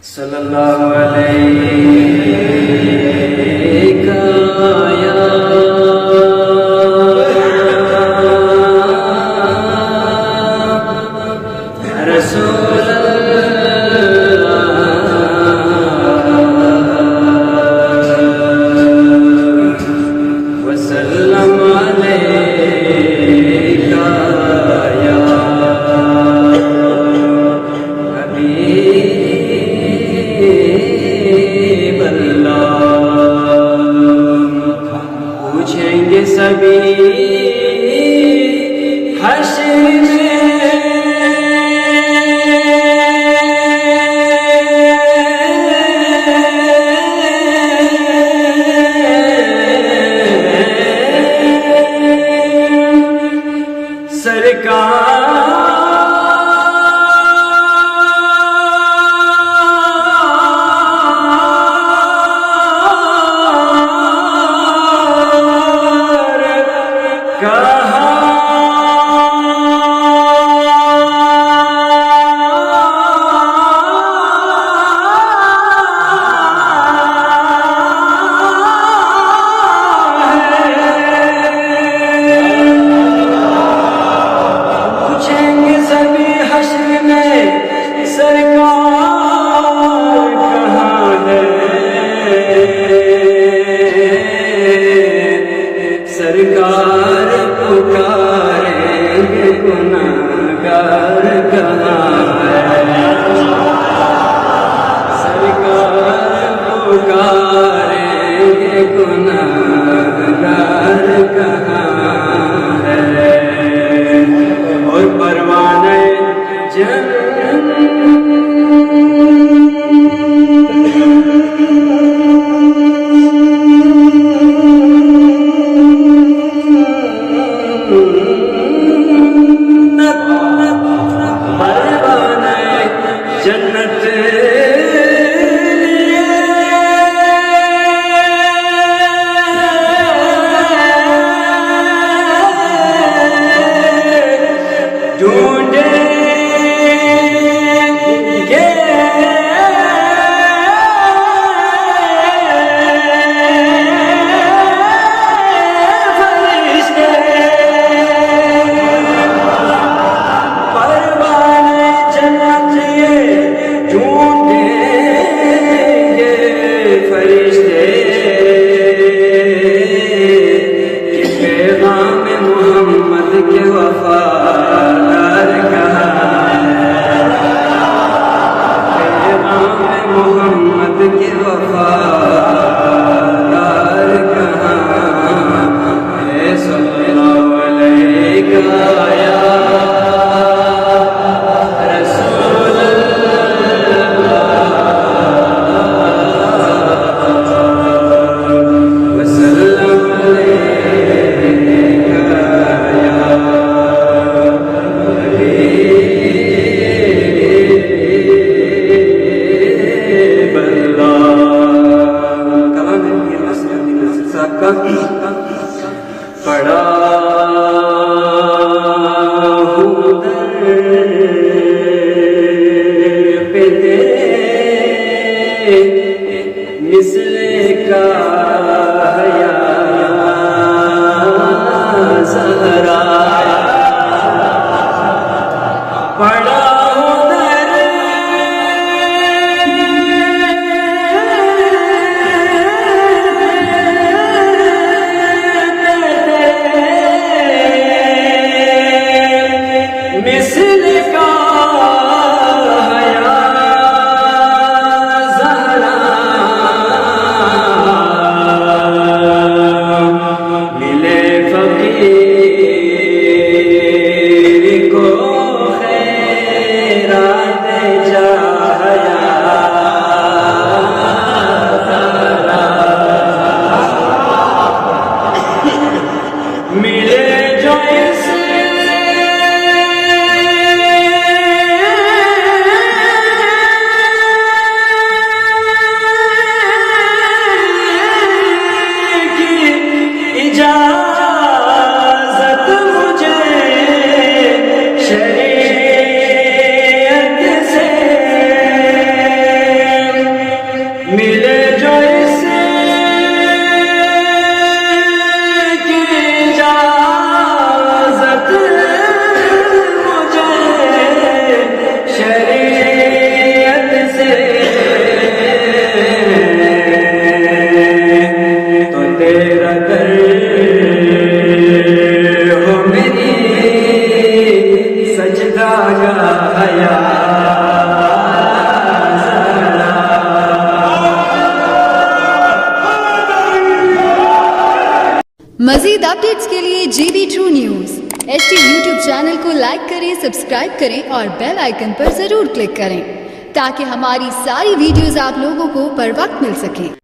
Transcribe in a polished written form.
صلی اللہ علیہ یا رسول اللہ وسلم علیک یا حبیب اللہ. پوچھیں گے سبھی حشر سرکار پکاریں گے گناہگار کہاں ہے. سرکار پکاریں گے گناہگار کہاں ہے. اور پروانہ جنت ڈھونڈیں گے فرشتے. پروانہ جنت ڈھونڈیں گے فرشتے کہ پیغام محمد کے وفادار کہاں ہے. پیغام محمد کے وفادار کہاں ہے. صلی اللہ علیہ یا پڑا ہوں در پہ تیرے مثل کا حیا زہرا. پڑا مثل کا حیا زہرا ملے فقیر مزید اپڈیٹس کے لیے GB True News HT YouTube channel کو لائک کریں، سبسکرائب کریں اور بیل آئیکن پر ضرور کلک کریں تاکہ ہماری ساری ویڈیوز آپ لوگوں کو پر وقت مل سکیں۔